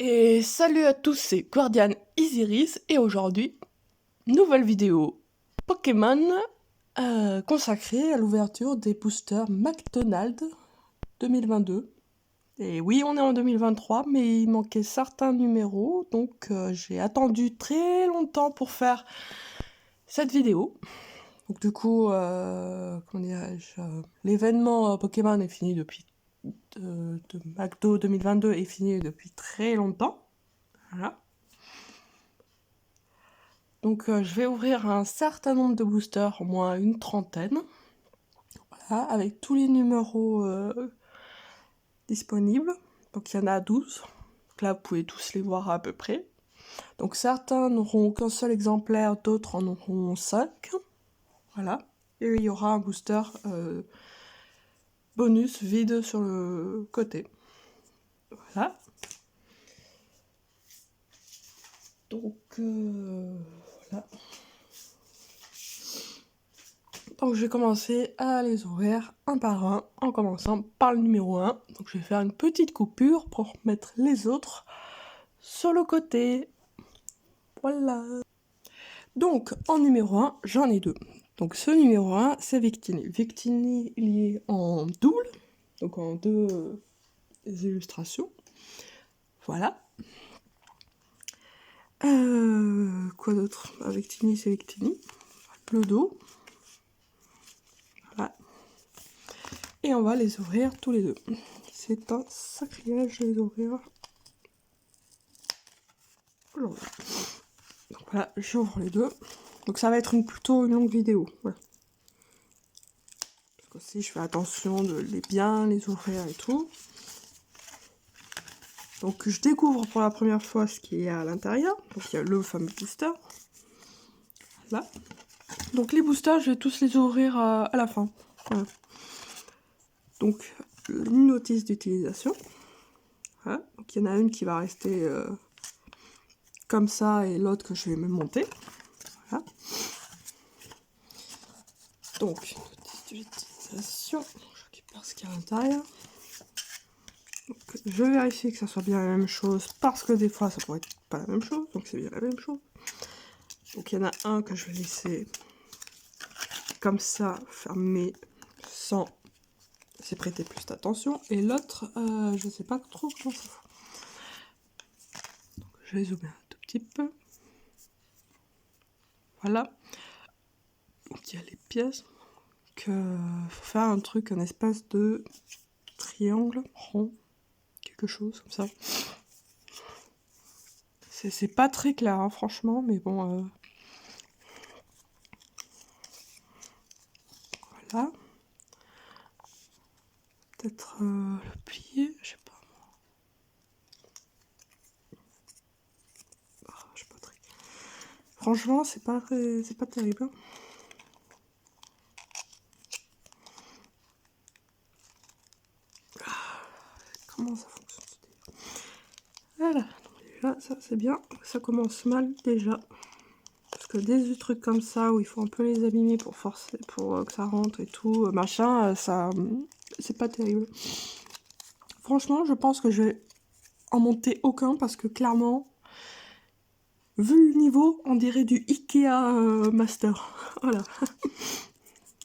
Et salut à tous, c'est Guardian Isiris et aujourd'hui, nouvelle vidéo Pokémon consacrée à l'ouverture des boosters McDonald's 2022. Et oui, on est en 2023, mais il manquait certains numéros, donc j'ai attendu très longtemps pour faire cette vidéo. Donc du coup, comment dirais-je, l'événement Pokémon est fini depuis de McDo 2022 est fini depuis très longtemps. Voilà. Donc je vais ouvrir un certain nombre de boosters, au moins une trentaine. Voilà, avec tous les numéros disponibles. Donc il y en a 12. Donc là, vous pouvez tous les voir à peu près. Donc certains n'auront qu'un seul exemplaire, d'autres en auront 5. Voilà. Et il y aura un booster bonus vide sur le côté. Voilà. Donc voilà. Donc je vais commencer à les ouvrir un par un, en commençant par le numéro 1. Donc je vais faire une petite coupure pour mettre les autres sur le côté. Voilà. Donc en numéro 1, j'en ai deux. Donc ce numéro 1, c'est Victini. Victini, il est en double, donc en deux illustrations. Voilà. Quoi d'autre? Victini, c'est Victini. Le dos. Voilà. Et on va les ouvrir tous les deux. C'est un sacrilège de les ouvrir aujourd'hui. Donc voilà, j'ouvre les deux. Donc ça va être plutôt une longue vidéo. Voilà. Parce que aussi, je fais attention de bien les ouvrir et tout. Donc je découvre pour la première fois ce qu'il y a à l'intérieur. Donc il y a le fameux booster. Là. Donc les boosters, je vais tous les ouvrir à la fin. Voilà. Donc une notice d'utilisation. Voilà. Donc il y en a une qui va rester comme ça et l'autre que je vais me monter. Voilà. Donc notice d'utilisation. Je récupère ce qu'il y a à l'intérieur. Je vérifie que ça soit bien la même chose parce que des fois ça pourrait être pas la même chose, donc c'est bien la même chose. Donc il y en a un que je vais laisser comme ça, fermé, sans s'y prêter plus d'attention, et l'autre, je sais pas trop comment ça fait. Donc je vais zoomer un tout petit peu. Voilà. Donc il y a les pièces. Donc faut faire un truc, un espèce de triangle rond, quelque chose comme ça. C'est pas très clair, hein, franchement, mais bon. Voilà. Peut-être le plier, je sais pas. Oh, je sais pas très... Franchement, c'est pas terrible. Comment ça fonctionne? Voilà, là ça c'est bien, ça commence mal déjà. Parce que des trucs comme ça où il faut un peu les abîmer pour forcer, pour que ça rentre et tout, machin, ça c'est pas terrible. Franchement, je pense que je vais en monter aucun parce que clairement, vu le niveau, on dirait du Ikea Master. Voilà.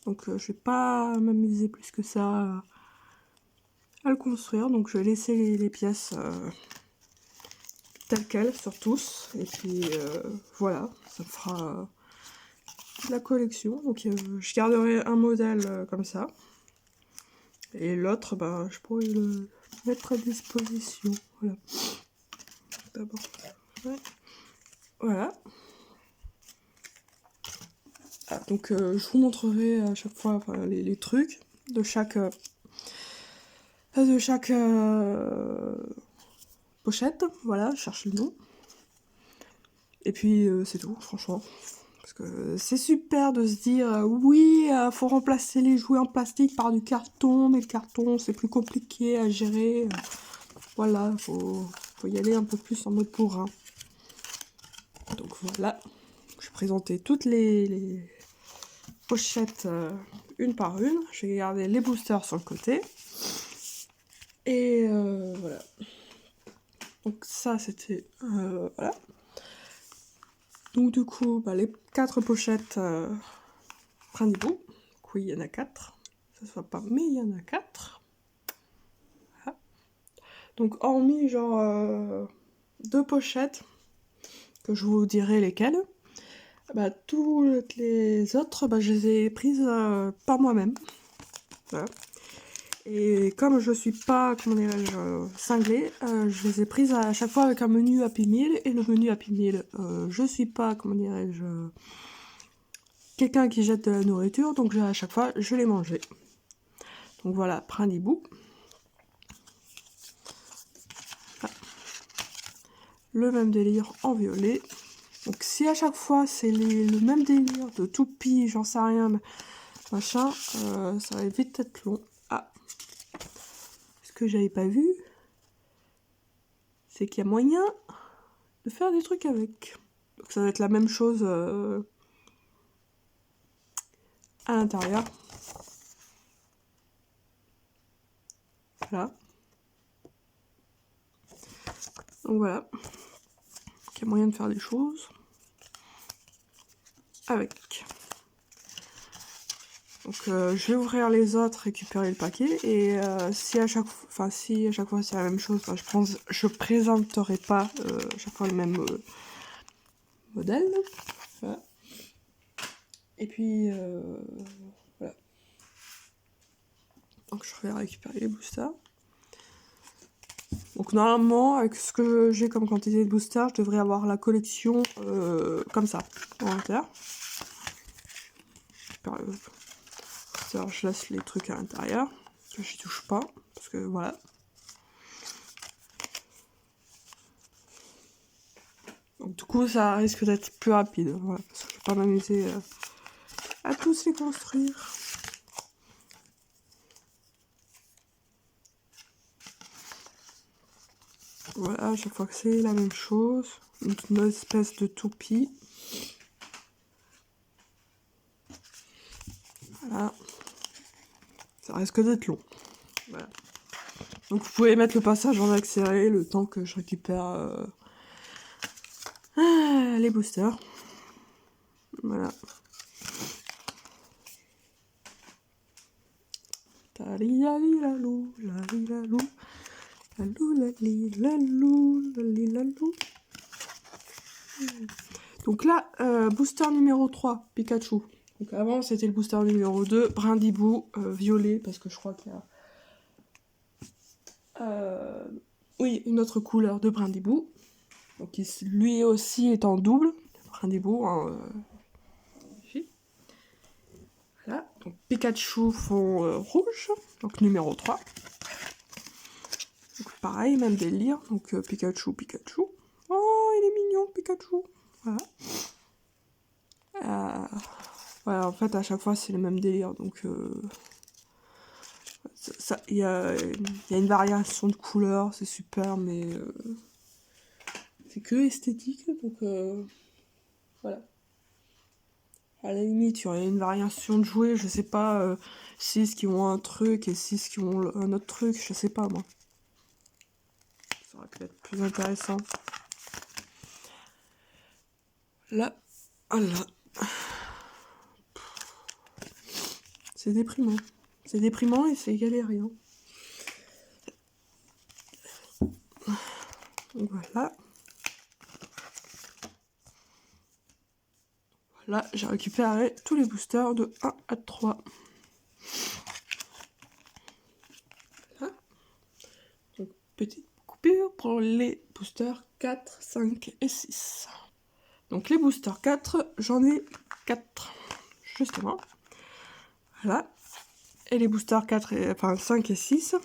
Donc je vais pas m'amuser plus que ça à le construire. Donc je vais laisser les pièces telles quelles sur tous. Et puis voilà, ça fera la collection. Donc je garderai un modèle comme ça. Et l'autre, bah, je pourrais le mettre à disposition. Voilà. D'abord. Ouais. Voilà. Ah, donc je vous montrerai à chaque fois les trucs de chaque pochette. Voilà, je cherche le nom. Et puis c'est tout, franchement. Parce que c'est super de se dire oui, faut remplacer les jouets en plastique par du carton, mais le carton c'est plus compliqué à gérer. Voilà, faut y aller un peu plus en mode bourrin. Donc voilà, je vais présenter toutes les pochettes une par une. Je vais garder les boosters sur le côté. Et voilà. Donc ça c'était... voilà. Donc du coup, bah, les 4 pochettes Brindibou. Donc oui, il y en a 4. Ça se voit pas, mais il y en a 4. Voilà. Donc hormis genre 2 pochettes, que je vous dirai lesquelles, bah, toutes les autres, bah, je les ai prises par moi-même. Voilà. Et comme je suis pas, comment dirais-je, cinglée, je les ai prises à chaque fois avec un menu Happy Meal. Et le menu Happy Meal, je suis pas, comment dirais-je, quelqu'un qui jette de la nourriture, donc à chaque fois, je l'ai mangé. Donc voilà, Brindibou. Ah. Le même délire en violet. Donc si à chaque fois c'est le même délire de toupie, j'en sais rien, machin, ça va vite être long. Ah, ce que j'avais pas vu, c'est qu'il y a moyen de faire des trucs avec. Donc ça va être la même chose à l'intérieur. Voilà. Donc voilà. Il y a moyen de faire des choses avec. Donc je vais ouvrir les autres, récupérer le paquet, et si à chaque fois c'est la même chose, bah, je présenterai pas à chaque fois le même modèle. Voilà. Et puis voilà. Donc je vais récupérer les boosters. Donc normalement, avec ce que j'ai comme quantité de boosters, je devrais avoir la collection comme ça, à l'intérieur. Alors, je laisse les trucs à l'intérieur, que j'y touche pas, parce que voilà. Donc du coup, ça risque d'être plus rapide, voilà, parce que je vais pas m'amuser à tous les construire. Voilà, à chaque fois que c'est la même chose, une espèce de toupie. Voilà. Ça risque d'être long. Voilà. Donc vous pouvez mettre le passage en accéléré le temps que je récupère les boosters. Voilà. Tali-la-li-la-lou, la-li-la-lou, la-lou, la-li-la-lou, la-li-la-lou. Donc là, booster numéro 3, Pikachu. Donc avant, c'était le booster numéro 2, Brindibou, violet, parce que je crois qu'il y a... oui, une autre couleur de Brindibou. Donc lui aussi est en double, Brindibou, hein, voilà. Donc Pikachu fond rouge, donc numéro 3. Donc pareil, même délire, donc Pikachu. Oh, il est mignon, Pikachu. Voilà. Voilà, en fait, à chaque fois, c'est le même délire, donc... il y a une variation de couleurs, c'est super, mais... c'est que esthétique, donc... voilà. À la limite, il y aurait une variation de jouets, je sais pas, 6 qui ont un truc et 6 qui ont un autre truc, je sais pas, moi. Ça aurait pu être plus intéressant. Là, voilà. C'est déprimant. C'est déprimant et c'est galérien. Donc voilà. Voilà, j'ai récupéré tous les boosters de 1 à 3. Voilà. Donc petite coupure pour les boosters 4, 5 et 6. Donc les boosters 4, j'en ai 4. Justement. Voilà. Et les boosters 4 et, enfin 5 et 6,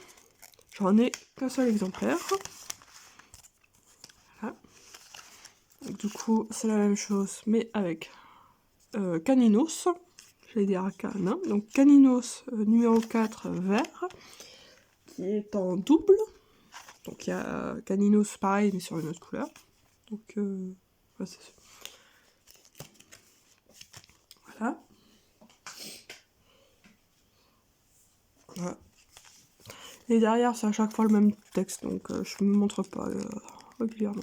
j'en ai qu'un seul exemplaire. Voilà. Donc, du coup, c'est la même chose, mais avec Caninos. J'allais dire Arcane. Donc Caninos numéro 4 vert, qui est en double. Donc il y a Caninos pareil, mais sur une autre couleur. Donc voilà. Voilà. Et derrière, c'est à chaque fois le même texte, donc je ne me montre pas. régulièrement.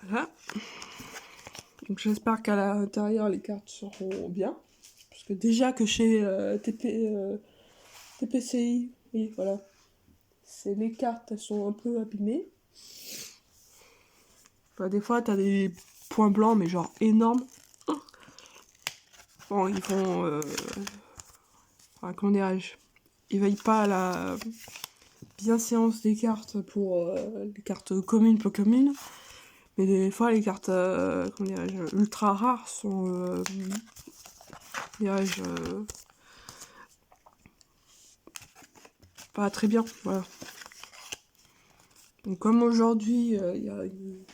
Voilà. Donc j'espère qu'à l'intérieur les cartes seront bien. Parce que déjà que chez TPCI, oui voilà, c'est les cartes, elles sont un peu abîmées. Enfin, des fois t'as des points blancs mais genre énormes. Bon, ils font... enfin, comment dirais-je, ils veillent pas à la bienséance des cartes pour les cartes communes, peu communes. Mais des fois, les cartes comment dirais-je, ultra rares sont dirais-je, pas très bien. Voilà. Donc, comme aujourd'hui, il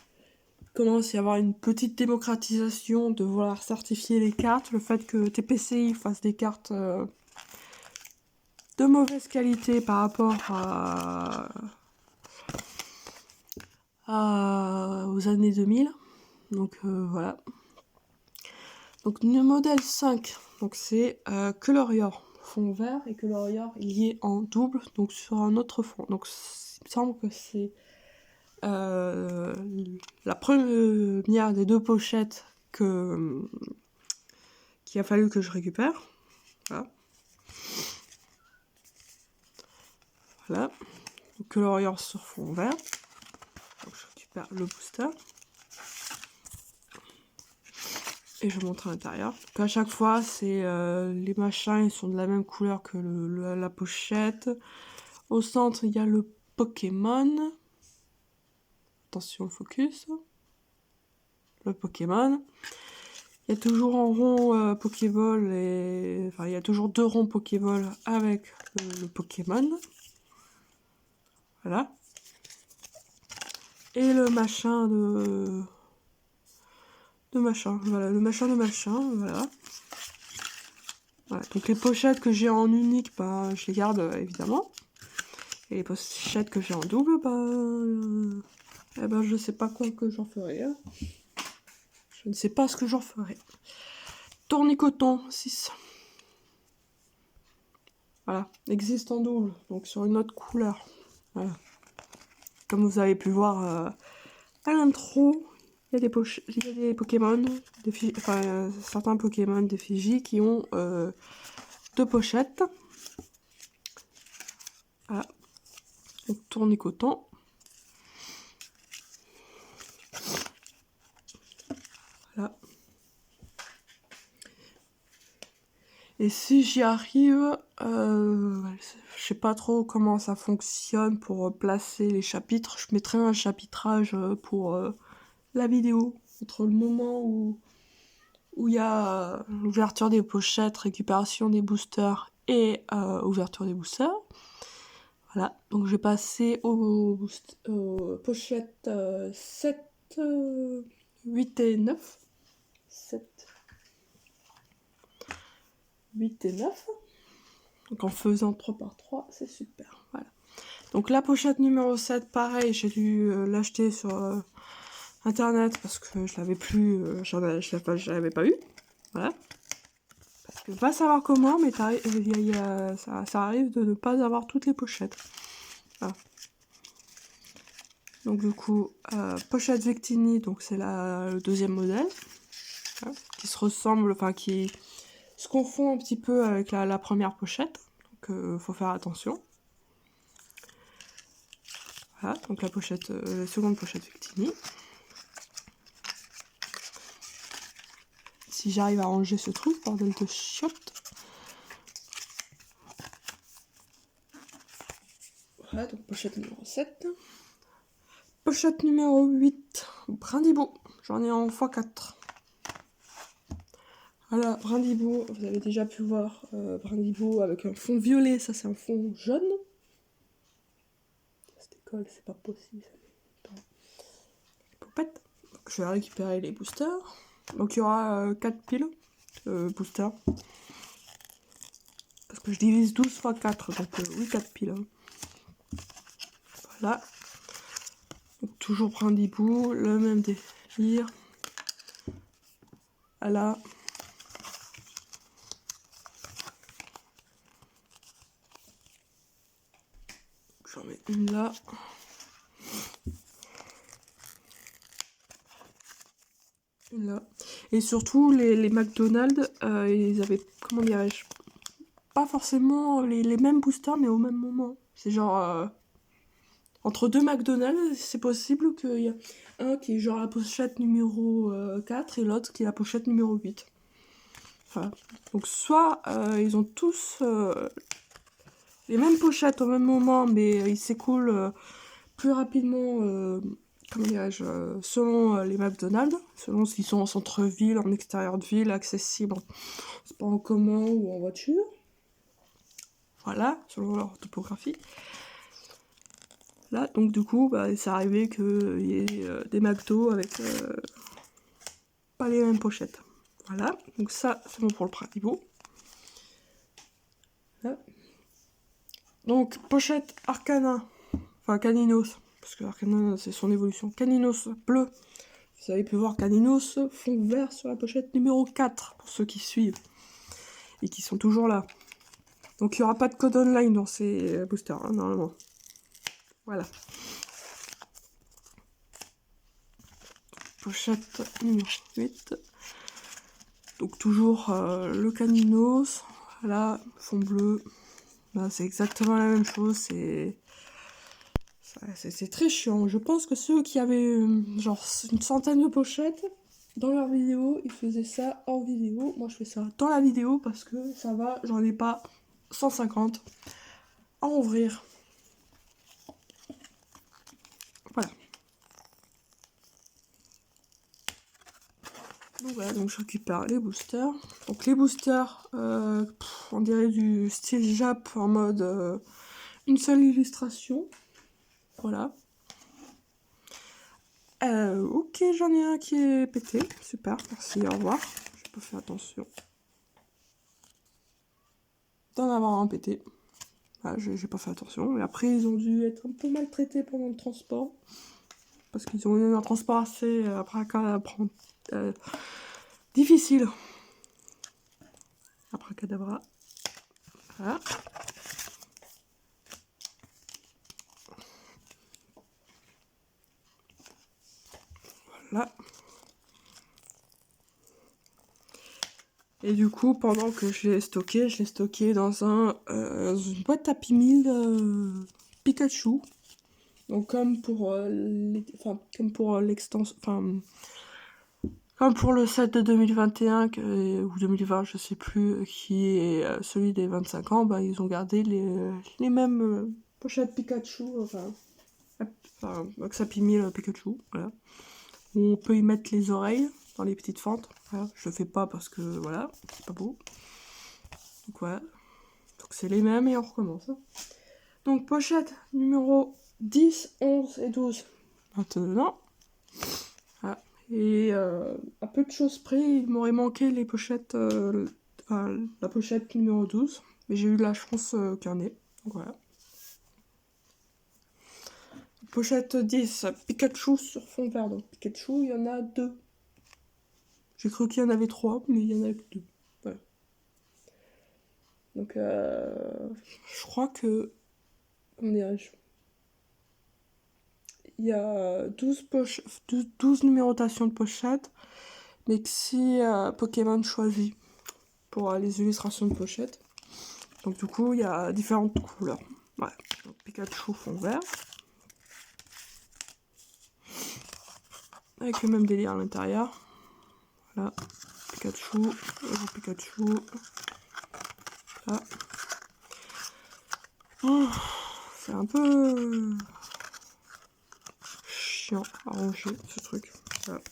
commence à y avoir une petite démocratisation de vouloir certifier les cartes, le fait que TPCI fasse des cartes de mauvaise qualité par rapport aux années 2000. Donc voilà. Donc le modèle 5, donc c'est Colorior, fond vert, et Colorior lié en double, donc sur un autre fond. Donc il me semble que c'est la première des deux pochettes qu'il a fallu que je récupère. Voilà. Voilà. Donc Colorior sur fond vert. Donc je récupère le booster. Et je montre à l'intérieur. Donc à chaque fois, c'est les machins, ils sont de la même couleur que la pochette. Au centre, il y a le Pokémon. Attention, le focus. Le Pokémon. Il y a toujours en rond Pokéball et... Enfin, il y a toujours 2 ronds Pokéball avec le Pokémon. Voilà. Et le machin de machin. Voilà, le machin de machin. Voilà. Voilà. Donc les pochettes que j'ai en unique, bah, je les garde évidemment. Et les pochettes que j'ai en double, bah... eh ben, je sais pas quoi que j'en ferai. Hein. Je ne sais pas ce que j'en ferai. Tournicoton 6. Voilà, existe en double, donc sur une autre couleur. Voilà. Comme vous avez pu voir à l'intro, il y a des Pokémon, certains Pokémon d'effigie qui ont 2 pochettes. Voilà. Donc tournicoton. Voilà. Et si j'y arrive, je sais pas trop comment ça fonctionne pour placer les chapitres. Je mettrai un chapitrage pour la vidéo, entre le moment où il y a l'ouverture des pochettes, récupération des boosters et ouverture des boosters. Voilà, donc je vais passer aux pochettes 7, 8 et 9. 7, 8 et 9. Donc en faisant 3 par 3, c'est super. Voilà. Donc la pochette numéro 7, pareil, j'ai dû l'acheter sur internet parce que je l'avais plus, je l'avais pas eu. Voilà. Parce que va savoir comment, mais ça arrive de ne pas avoir toutes les pochettes. Voilà. Donc du coup, pochette Vectini, donc c'est le deuxième modèle. Voilà, qui se ressemble, enfin qui se confond un petit peu avec la première pochette. Donc faut faire attention. Voilà, donc la seconde pochette Vectini. Si j'arrive à ranger ce truc, bordel de chiottes. Voilà, donc pochette numéro 7. Pochette numéro 8, Brindibou. J'en ai en x4. Voilà, Brindibou, vous avez déjà pu voir Brindibou avec un fond violet, ça c'est un fond jaune. Cette école, c'est pas possible. Poupette. Donc, je vais récupérer les boosters. Donc il y aura 4 piles boosters. Parce que je divise 12 x 4, donc oui, 4 piles. Voilà. Donc, toujours Brindibou, le même délire. Voilà. Je j'en mets une là. Une là. Et surtout, les McDonald's, ils avaient, comment dirais-je, pas forcément les mêmes boosters, mais au même moment. C'est genre... entre deux McDonald's, c'est possible qu'il y a un qui est genre la pochette numéro 4 et l'autre qui est la pochette numéro 8. Enfin, donc soit ils ont tous les mêmes pochettes au même moment, mais ils s'écoulent plus rapidement, comment dirais-je, selon les McDonald's, selon s'ils sont en centre-ville, en extérieur de ville, accessibles, c'est pas en commun ou en voiture. Voilà, selon leur topographie. Là, donc du coup, bah, c'est arrivé qu'il y ait des McDo avec pas les mêmes pochettes. Voilà, donc ça, c'est bon pour le Pralibo. Là. Donc, pochette Arcana, enfin Caninos, parce que Arcana, c'est son évolution. Caninos bleu. Vous avez pu voir Caninos fond vert sur la pochette numéro 4, pour ceux qui suivent, et qui sont toujours là. Donc, il n'y aura pas de code online dans ces boosters, hein, normalement. Voilà. Pochette numéro 8. Donc toujours le Caninos, voilà, fond bleu. Là, c'est exactement la même chose, c'est très chiant. Je pense que ceux qui avaient genre une centaine de pochettes dans leur vidéo, ils faisaient ça hors vidéo. Moi, je fais ça dans la vidéo parce que ça va, j'en ai pas 150 à ouvrir. Voilà. Donc voilà, donc je récupère les boosters. Donc les boosters, on dirait du style Jap en mode une seule illustration. Voilà. Ok, j'en ai un qui est pété. Super, merci, au revoir. J'ai pas fait attention d'en avoir un pété. Voilà, j'ai pas fait attention. Et après, ils ont dû être un peu maltraités pendant le transport. Parce qu'ils ont eu un transport assez prendre difficile. Abracadabra. Voilà. Voilà. Et du coup, pendant que je l'ai stocké dans une boîte à Pimil Pikachu. Donc comme pour l'extension, comme pour le set de 2021 ou 2020, je sais plus, qui est celui des 25 ans, bah ils ont gardé les mêmes pochettes Pikachu, Box Happy Meal Pikachu, voilà. On peut y mettre les oreilles dans les petites fentes. Voilà. Je le fais pas parce que voilà, c'est pas beau. Donc voilà. Donc c'est les mêmes et on recommence. Donc pochette numéro 10, 11 et 12. Maintenant. Voilà. Et à peu de choses près, il m'aurait manqué les pochettes, la pochette numéro 12. Mais j'ai eu de la chance qu'il y en ait. Donc voilà. Pochette 10, Pikachu sur fond vert. Donc Pikachu, il y en a 2. J'ai cru qu'il y en avait 3, mais il y en a que 2. Voilà. Donc je crois que... Comment dirais-je, il y a 12 numérotations de pochettes, mais que si Pokémon choisit pour les illustrations de pochettes. Donc du coup, il y a différentes couleurs. Ouais. Donc, Pikachu fond vert. Avec le même délire à l'intérieur. Voilà. Pikachu. Pikachu. Là. Oh, c'est un peu chiant à ranger ce truc. Voilà.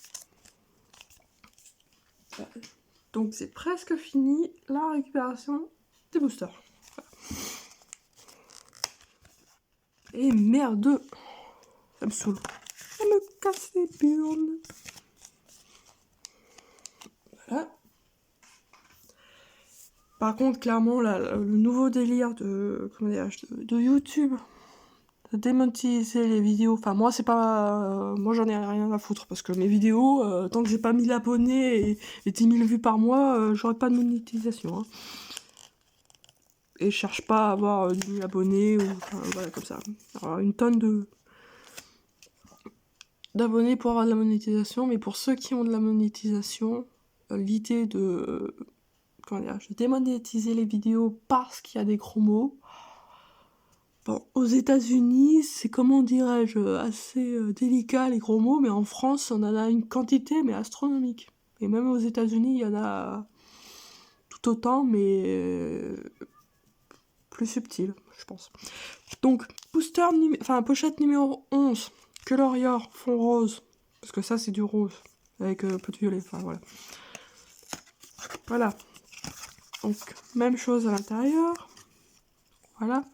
Donc c'est presque fini la récupération des boosters. Voilà. Et merde, ça me saoule. Ça me casse les burnes. Voilà. Par contre, clairement, le nouveau délire de YouTube, de démonétiser les vidéos. Enfin, moi, c'est pas. Moi, j'en ai rien à foutre parce que mes vidéos, tant que j'ai pas 1000 abonnés et 10 000 vues par mois, j'aurai pas de monétisation. Hein. et cherche pas à avoir 10 000 abonnés, ou enfin, voilà, comme ça. Alors, une tonne d'abonnés pour avoir de la monétisation, mais pour ceux qui ont de la monétisation, l'idée de, comment dire, de démonétiser les vidéos parce qu'il y a des gros mots. Bon, aux États-Unis, c'est, comment dirais-je, assez délicat les gros mots, mais en France, on en a une quantité, mais astronomique. Et même aux États-Unis, il y en a tout autant, mais plus subtil, je pense. Donc, pochette numéro 11, Colorior, fond rose, parce que ça, c'est du rose, avec un peu de violet, enfin voilà. Voilà. Donc, même chose à l'intérieur. Voilà.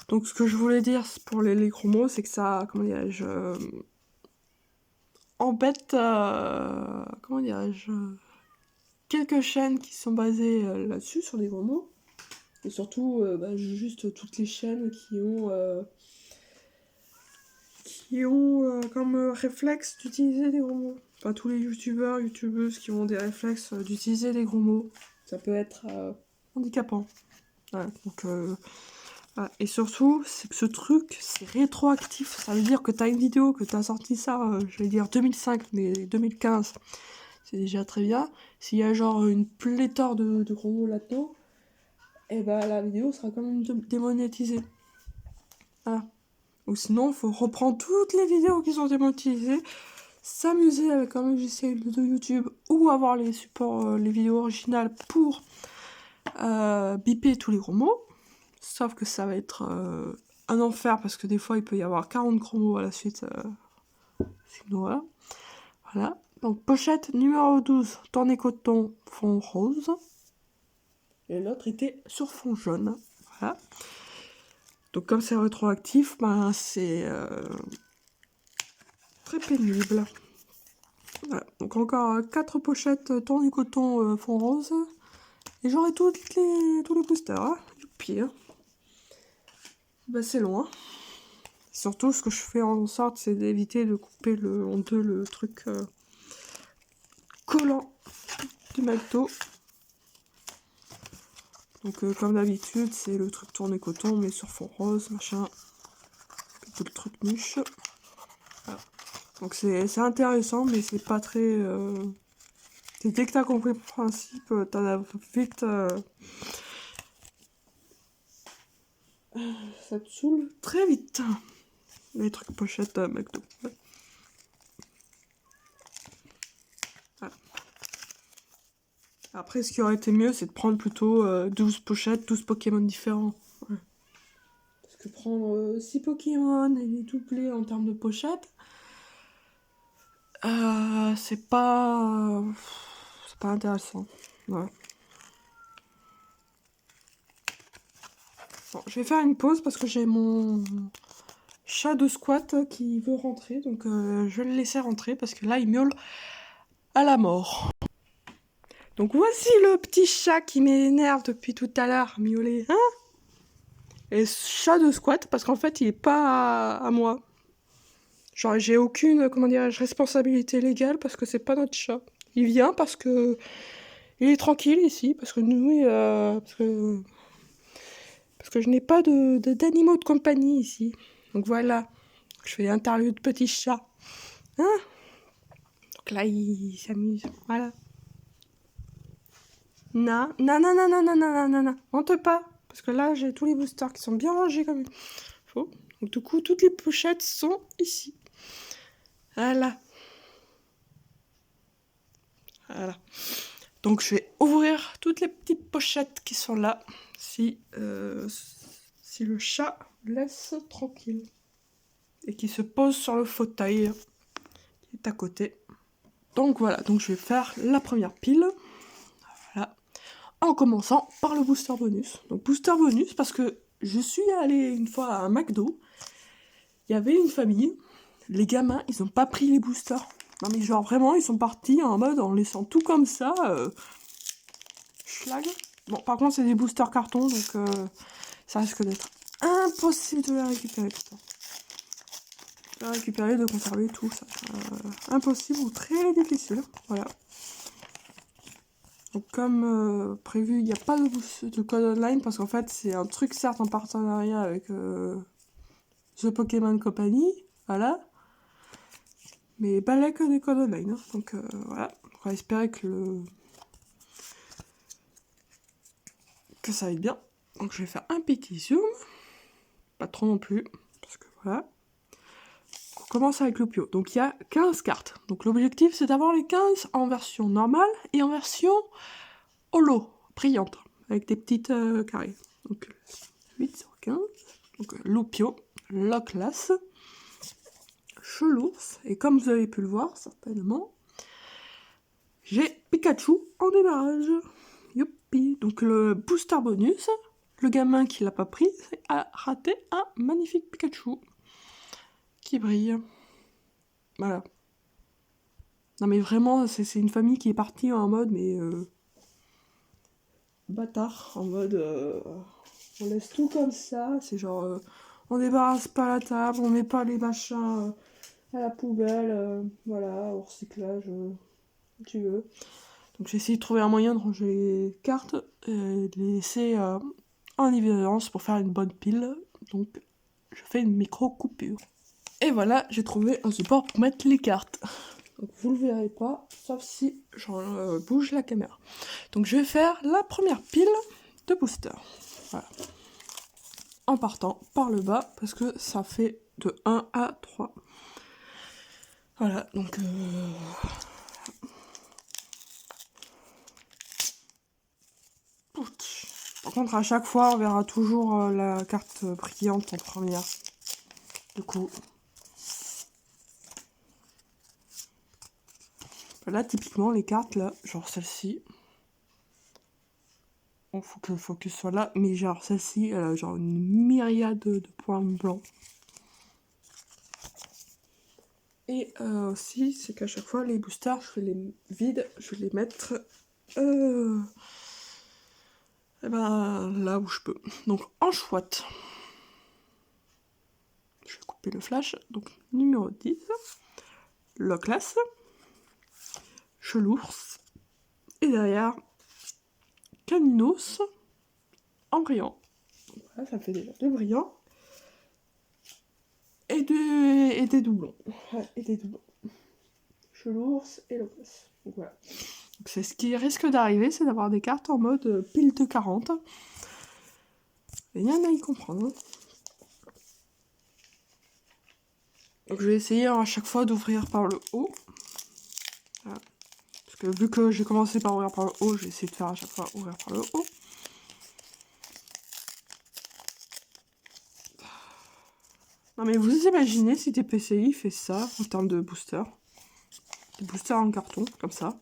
Donc, ce que je voulais dire pour les gros mots, c'est que ça, comment dirais-je, embête, comment dirais-je, quelques chaînes qui sont basées là-dessus, sur les gros mots. Et surtout, juste toutes les chaînes qui ont comme réflexe d'utiliser des gros mots. Enfin, tous les youtubeuses qui ont des réflexes d'utiliser des gros mots. Ça peut être handicapant. Voilà, donc, voilà. Et surtout, c'est que ce truc, c'est rétroactif. Ça veut dire que t'as une vidéo, que t'as sorti ça, je vais dire 2005, mais 2015, c'est déjà très bien. S'il y a genre une pléthore de gros mots là-dedans, et ben la vidéo sera quand même démonétisée. Voilà. Ou sinon, il faut reprendre toutes les vidéos qui sont démonétisées, s'amuser avec un logiciel de YouTube ou avoir les supports, les vidéos originales pour biper tous les gros mots. Sauf que ça va être un enfer parce que des fois il peut y avoir 40 gros mots à la suite. Sinon, voilà. Voilà. Donc, pochette numéro 12, tourné coton, fond rose. Et l'autre était sur fond jaune. Voilà. Donc, comme c'est rétroactif, ben, c'est très pénible. Voilà. Donc, encore 4 pochettes tourné coton, fond rose. Et j'aurai tous les boosters. Hein. Youpi, hein. Ben, c'est loin. Surtout, ce que je fais en sorte, c'est d'éviter de couper en deux le truc collant du McDo. Donc, comme d'habitude, c'est le truc tourné coton, mais sur fond rose, machin. Tout le truc mûche. Voilà. Donc, c'est intéressant, mais c'est pas très. Dès que t'as compris le principe, t'en as vite. Ça te saoule très vite. Les trucs pochettes McDo. Voilà. Après, ce qui aurait été mieux, c'est de prendre plutôt 12 pochettes, 12 Pokémon différents. Ouais. Parce que prendre 6 Pokémon et les doubler en termes de pochettes, c'est pas intéressant. Ouais. Bon, je vais faire une pause parce que j'ai mon chat de squat qui veut rentrer, donc je vais le laisser rentrer parce que là il miaule à la mort. Donc voici le petit chat qui m'énerve depuis tout à l'heure, miauler, hein. Et chat de squat parce qu'en fait il est pas à moi. Genre j'ai aucune, comment dirais-je, responsabilité légale parce que c'est pas notre chat. Il vient parce que il est tranquille ici, parce que nous, parce que je n'ai pas d'animaux de compagnie ici. Donc voilà, je fais interlude de petit chat. Hein? Donc là, il s'amuse. Voilà. Non, non, non, non, non, non, non, non, non, monte pas. Parce que là, j'ai tous les boosters qui sont bien rangés comme il faut. Donc du coup, toutes les pochettes sont ici. Voilà. Voilà. Donc je vais ouvrir toutes les petites pochettes qui sont là. Si le chat laisse tranquille. Et qui se pose sur le fauteuil qui est à côté. Donc voilà, donc je vais faire la première pile. Voilà. En commençant par le booster bonus. Donc booster bonus parce que je suis allée une fois à un McDo. Il y avait une famille. Les gamins, ils ont pas pris les boosters. Non mais genre vraiment, ils sont partis en mode en laissant tout comme ça. Schlag. Bon, par contre, c'est des boosters carton, donc ça risque d'être impossible de les récupérer, putain. De récupérer, de conserver tout ça. Impossible ou très difficile. Voilà. Donc comme prévu, il n'y a pas de code online parce qu'en fait c'est un truc certes en partenariat avec The Pokémon Company, voilà. Mais pas là que des codes online, hein. Donc voilà, on va espérer que ça aille bien. Donc je vais faire un petit zoom, pas trop non plus, parce que voilà. On commence avec le Pio. Donc il y a 15 cartes. Donc l'objectif c'est d'avoir les 15 en version normale et en version holo, brillante, avec des petites carrés. Donc 8 sur 15. Donc Lupio, Loclas, Chelours, et comme vous avez pu le voir certainement, j'ai Pikachu en démarrage. Youpi. Donc le booster bonus, le gamin qui l'a pas pris a raté un magnifique Pikachu qui brille. Voilà. Non mais vraiment, c'est une famille qui est partie en mode mais bâtard, en mode on laisse tout comme ça, c'est genre on débarrasse pas la table, on met pas les machins à la poubelle, voilà, au recyclage, tu veux. Donc j'ai essayé de trouver un moyen de ranger les cartes et de les laisser en évidence pour faire une bonne pile. Donc je fais une micro coupure. Et voilà, j'ai trouvé un support pour mettre les cartes. Donc vous le verrez pas, sauf si j'en bouge la caméra. Donc je vais faire la première pile de booster. Voilà. En partant par le bas, parce que ça fait de 1 à 3. Voilà, donc... Par contre, à chaque fois, on verra toujours la carte brillante en première. Du coup... Là, typiquement, les cartes, là, genre celle-ci... Il faut que le focus soit là, mais genre celle-ci, elle a genre une myriade de points blancs. Et aussi, c'est qu'à chaque fois, les boosters, je vais les vide, je vais les mettre eh ben, là où je peux. Donc en chouette. Je vais couper le flash. Donc numéro 10, Loclas, Chelours, et derrière, Caninos, en brillant. Donc voilà, ça me fait déjà 2 brillants. Et des doublons. Ouais, et des doublons. Chelours et Loclas. Donc voilà. Donc c'est ce qui risque d'arriver, c'est d'avoir des cartes en mode pile de 40. Et il y en a à y comprendre. Donc je vais essayer à chaque fois d'ouvrir par le haut. Voilà. Parce que vu que j'ai commencé par ouvrir par le haut, je vais essayer de faire à chaque fois ouvrir par le haut. Non mais vous imaginez si TPCI fait ça en termes de booster. Des boosters en carton, comme ça.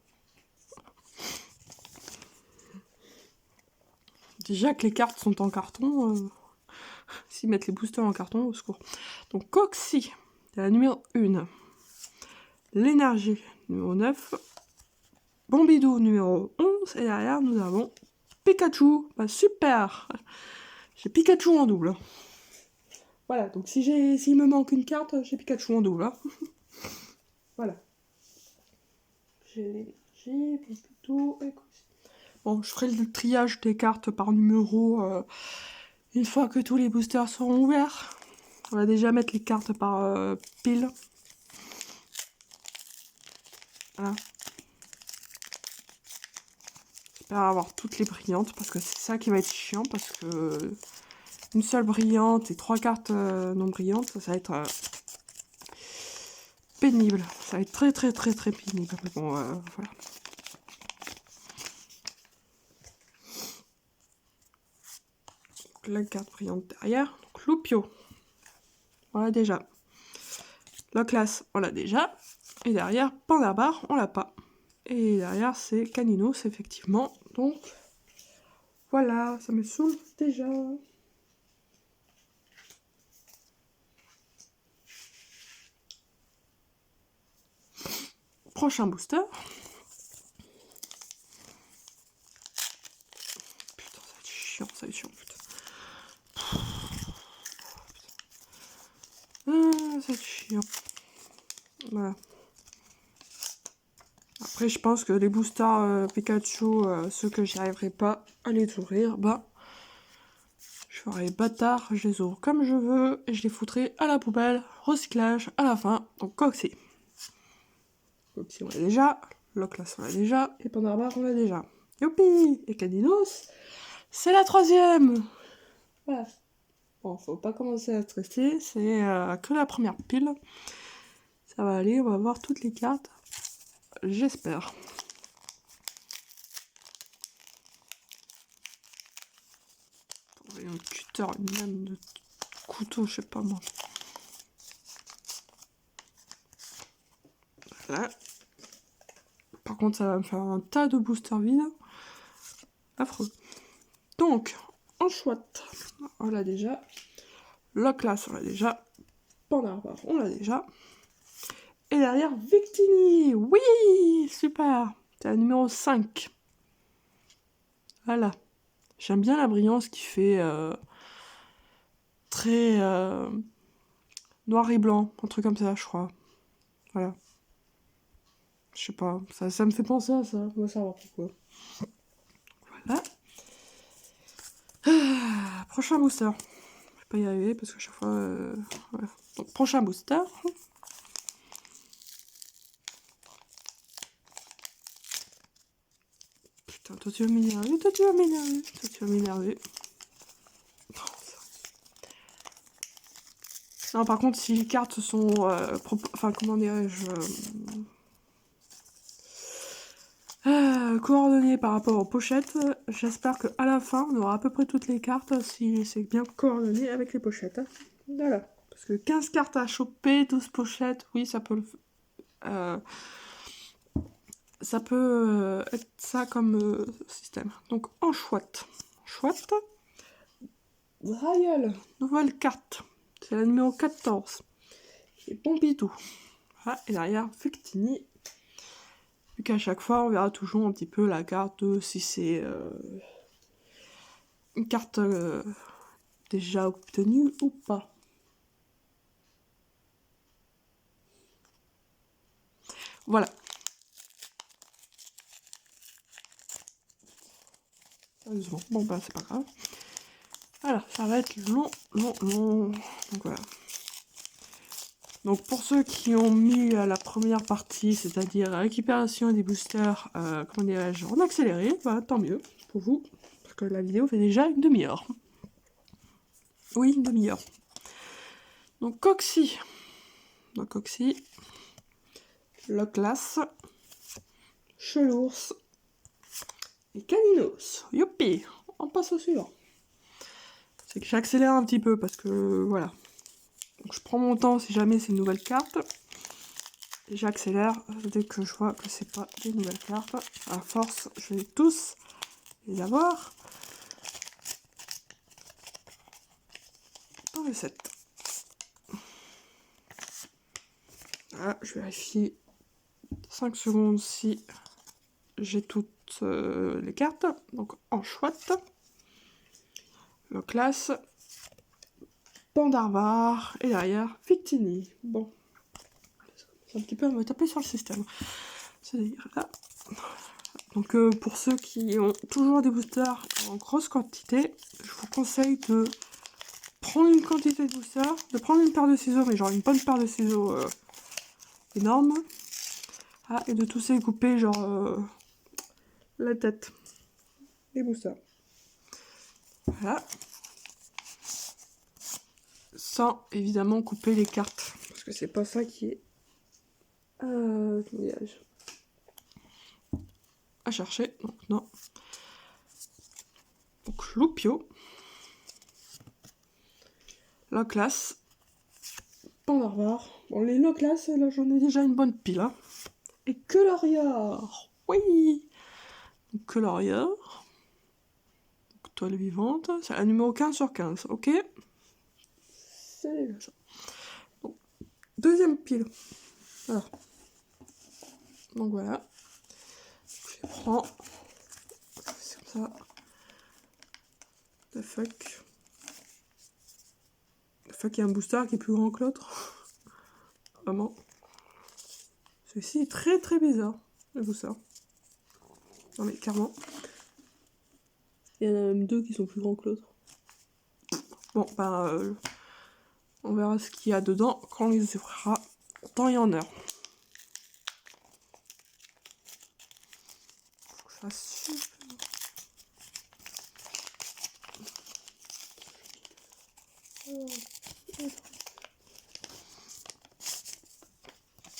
Déjà que les cartes sont en carton, s'ils mettent les boosters en carton, au secours. Donc Coxy, c'est la numéro 1. L'énergie, numéro 9. Bombidou, numéro 11. Et derrière, nous avons Pikachu. Bah, super. J'ai Pikachu en double. Voilà, donc s'il me manque une carte, j'ai Pikachu en double. Hein. Voilà. J'ai Bombidou et Coxy. Bon, je ferai le triage des cartes par numéro une fois que tous les boosters seront ouverts. On va déjà mettre les cartes par pile. Voilà. J'espère avoir toutes les brillantes parce que c'est ça qui va être chiant parce que une seule brillante et 3 cartes non brillantes, ça va être pénible. Ça va être très très très très pénible. Mais bon, voilà. Donc, la carte brillante derrière. Donc Lupio. On l'a déjà. La classe, on l'a déjà. Et derrière, Pandabar, on l'a pas. Et derrière, c'est Caninos, effectivement. Donc, voilà, ça me saoule déjà. Prochain booster. Putain, ça va être chiant, ça va être chiant, putain. Ça va être chiant. Voilà. Après, je pense que les boosters Pikachu, ceux que j'y arriverai pas à les ouvrir, bah, je ferai bâtard, je les ouvre comme je veux et je les foutrai à la poubelle, recyclage à la fin. Donc Coxy. Coxy, on l'a déjà. Loclas, on l'a déjà. Et Pandarbar, on l'a déjà. Youpi! Et Cadinos, c'est la 3e! Voilà. Bon, faut pas commencer à stresser, c'est que la première pile. Ça va aller, on va voir toutes les cartes. J'espère. Un cutter, une lame de couteau, je sais pas moi. Voilà. Par contre, ça va me faire un tas de boosters vides. Affreux. Donc, en chouette, on l'a déjà. Loclas, on l'a déjà. Pandarbar, on l'a déjà. Et derrière, Victini. Oui, super. C'est la numéro 5. Voilà. J'aime bien la brillance qui fait très noir et blanc, un truc comme ça, je crois. Voilà. Je sais pas, ça me fait penser à ça, on va savoir pourquoi. Voilà. Prochain booster. Je vais pas y arriver parce que chaque fois... voilà. Donc, prochain booster. Putain, toi tu vas m'énerver, toi tu vas m'énerver, toi tu vas m'énerver. Non, par contre, si les cartes sont... enfin, comment dirais-je... coordonnées par rapport aux pochettes, j'espère qu'à la fin, on aura à peu près toutes les cartes si c'est bien coordonné avec les pochettes. Voilà. Parce que 15 cartes à choper, 12 pochettes, oui, ça peut être ça comme système. Donc en chouette. Chouette. Draïeul, nouvelle carte. C'est la numéro 14. Et Pompidou. Voilà, et derrière, Victini. Vu qu'à chaque fois, on verra toujours un petit peu la carte de si c'est une carte déjà obtenue ou pas. Voilà. Bon, bah, c'est pas grave. Alors, ça va être long. Donc, voilà. Donc, pour ceux qui ont mis la première partie, c'est-à-dire la récupération des boosters, comment dirais-je, en accéléré, bah, tant mieux pour vous. Parce que la vidéo fait déjà une demi-heure. Oui, une demi-heure. Donc, Coxy. Donc, Coxy. Loclas. Chelours. Et Caninos. Youpi! On passe au suivant. C'est que j'accélère un petit peu parce que voilà. Donc je prends mon temps si jamais c'est une nouvelle carte. Et j'accélère dès que je vois que c'est pas des nouvelles cartes. À force, je vais tous les avoir dans le set. Voilà, je vérifie 5 secondes si j'ai toutes les cartes. Donc en chouette. Le classe. Pandarbar. Et derrière, Victini. Bon. C'est un petit peu à me taper sur le système. C'est-à-dire là. Donc pour ceux qui ont toujours des boosters en grosse quantité, je vous conseille de prendre une quantité de boosters, de prendre une paire de ciseaux, mais genre une bonne paire de ciseaux énorme. Ah, et de tous les couper genre la tête des boosters. Voilà. Sans évidemment couper les cartes, parce que c'est pas ça qui est à chercher. Donc non. Donc Loupio. Loclas. Pandarbar. Bon, les Loclas, là j'en ai déjà une bonne pile. Hein. Et Colorior. Oui. Colorior. Toile vivante. C'est la numéro 15 sur 15. Ok. C'est déjà ça. Donc, deuxième pile. Alors. Donc voilà. Je les prends. C'est comme ça. The fuck. The fuck, il y a un booster qui est plus grand que l'autre. Vraiment. Celui-ci est très très bizarre. les boosters. Non mais clairement. Il y en a même 2 qui sont plus grands que l'autre. Bon, ben, on verra ce qu'il y a dedans quand on les ouvrira en temps et en heure. Faut que je fasse super.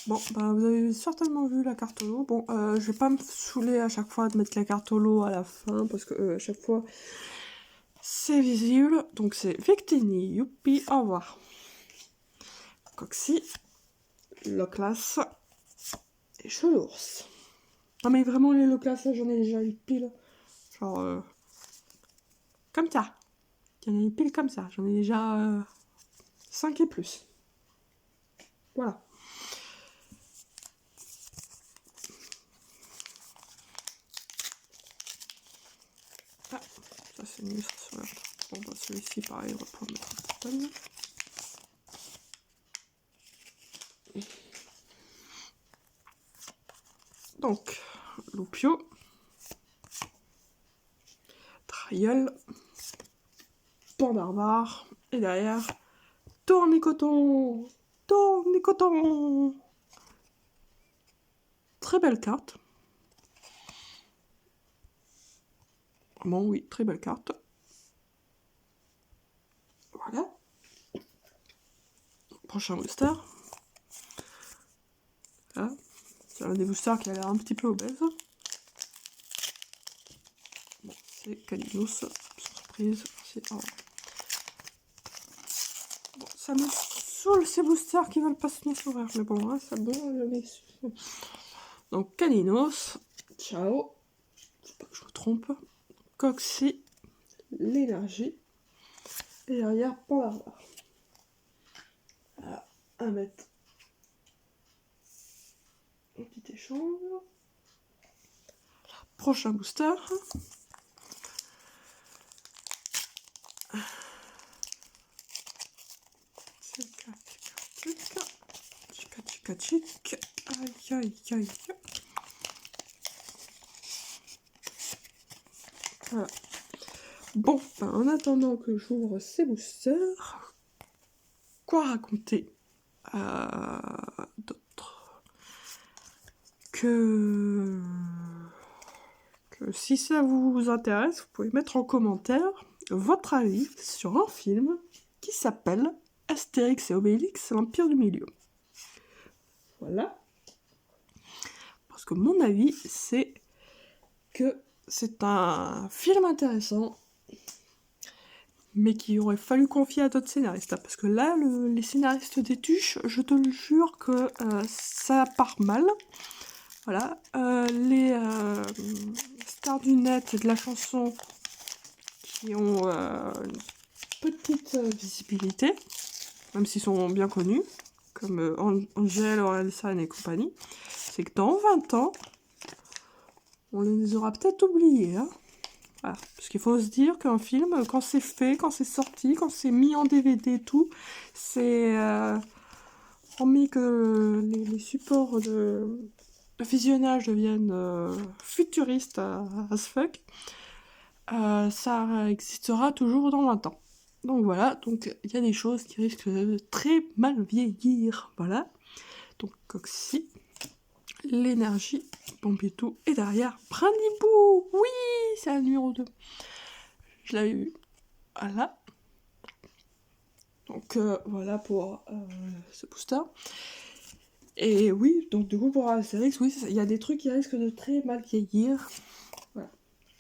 Bon, ben, vous avez certainement vu la carte holo. Bon, je vais pas me saouler à chaque fois de mettre la carte holo à la fin parce que à chaque fois c'est visible. Donc c'est Victini, youpi, au revoir. Coxy, Loclas et Chelours. Non mais vraiment les Loclas là j'en ai déjà eu pile. Genre comme ça. J'en ai eu pile comme ça. J'en ai déjà 5 et plus. Voilà. Ah, ça c'est mieux, ça sur la... Bon bah celui-ci pareil, on va prendre notre tonne. Donc, Loupio, Trailleul, Pandarbare, et derrière, Tournicoton. Tournicoton. Très belle carte. Bon oui, très belle carte. Voilà. Prochain booster. Voilà. C'est un des boosters qui a l'air un petit peu obèse. Bon, c'est Caninos, surprise. Oh. Bon, ça me saoule ces boosters qui veulent pas se finir s'ouvrir, mais bon, hein, ça bon, je l'ai su. Donc Caninos, ciao, faut pas que je me trompe. Coxy, l'énergie, et derrière Pandarbare. Voilà, à mettre un petit échange. Prochain booster. Tchic. Aïe aïe aïe. Voilà. Bon, ben, en attendant que j'ouvre ces boosters, quoi raconter d'autre que si ça vous intéresse, vous pouvez mettre en commentaire votre avis sur un film qui s'appelle Astérix et Obélix, l'Empire du Milieu. Voilà. Parce que mon avis, c'est que c'est un film intéressant, mais qu'il aurait fallu confier à d'autres scénaristes. Parce que là, les scénaristes des Tuches, je te le jure que ça part mal. Voilà. Les stars du net et de la chanson qui ont une petite visibilité, même s'ils sont bien connus, comme Angèle, Orelsan et compagnie, c'est que dans 20 ans, on les aura peut-être oubliés. Hein. Voilà. Parce qu'il faut se dire qu'un film, quand c'est fait, quand c'est sorti, quand c'est mis en DVD et tout, c'est... hormis que les supports de visionnage deviennent futuristes as fuck, ça existera toujours dans 20 ans. Donc voilà, donc il y a des choses qui risquent de très mal vieillir. Voilà. Donc Coxy, l'énergie, Pompidou, et derrière Brindibou. Oui, c'est la numéro 2. Je l'avais eu. Voilà. Donc voilà pour ce booster. Et oui, donc du coup pour Astérix, oui, il y a des trucs qui risquent de très mal vieillir. Voilà.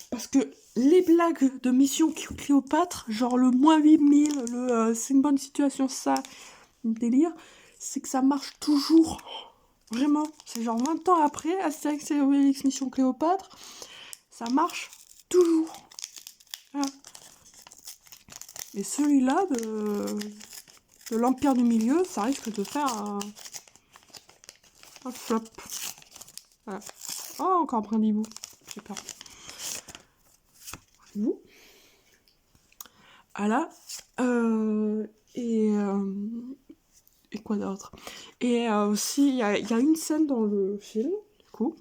Parce que les blagues de Mission Cléopâtre, genre le moins 8000, c'est une bonne situation, ça, délire, c'est que ça marche toujours. Vraiment, c'est genre 20 ans après, Astérix et Obélix Mission Cléopâtre, ça marche toujours. Voilà. Et celui-là, de l'Empire du Milieu, ça risque de faire un flop. Voilà. Oh, encore Brindibou. J'ai peur. Brindibou. Voilà. Et quoi d'autre? Et aussi, il y a une scène dans le film, du coup,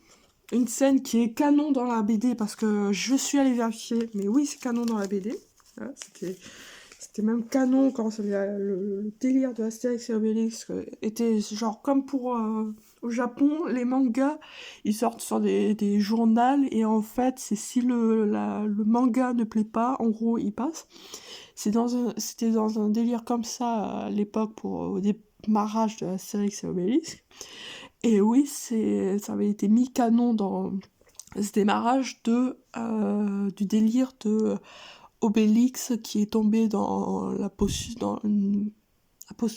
une scène qui est canon dans la BD, parce que je suis allée vérifier, mais oui, c'est canon dans la BD. Voilà, c'était même canon quand le délire de Astérix et Obélix était genre comme pour au Japon, les mangas, ils sortent sur des journaux et en fait, c'est si le manga ne plaît pas, en gros, il passe. C'était dans un délire comme ça à l'époque pour au démarrage de Astérix et Obélix. Et oui, ça avait été mis canon dans ce démarrage du délire de Obélix qui est tombé dans la potion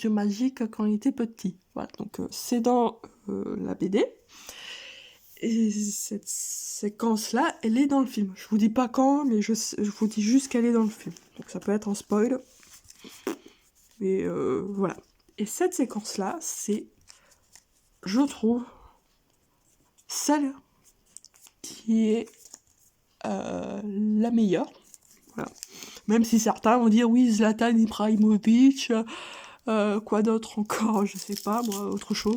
magique quand il était petit. Voilà, donc c'est dans la BD. Et cette séquence-là, elle est dans le film. Je vous dis pas quand, mais je vous dis juste qu'elle est dans le film. Donc ça peut être un spoil. Mais voilà. Et cette séquence-là, c'est, je trouve, celle qui est la meilleure. Voilà. Même si certains vont dire oui, Zlatan Ibrahimovic, quoi d'autre encore, je sais pas, moi, autre chose.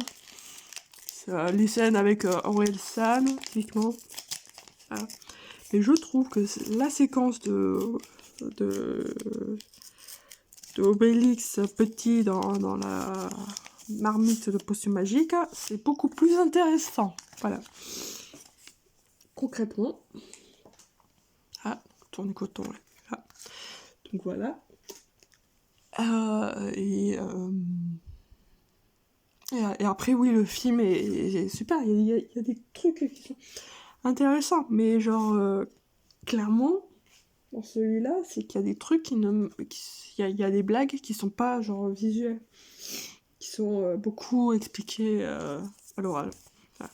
Les scènes avec Aurel San, typiquement. Voilà. Mais je trouve que la séquence de, de Obélix petit dans la marmite de potion magique, c'est beaucoup plus intéressant. Voilà. Concrètement. Ah, tourne coton, là. Donc voilà. Et après, oui, le film est super. Il y a des trucs qui sont intéressants. Mais genre, clairement, dans celui-là, c'est qu'il y a des trucs il y a des blagues qui sont pas genre visuelles. Qui sont beaucoup expliquées à l'oral. Voilà.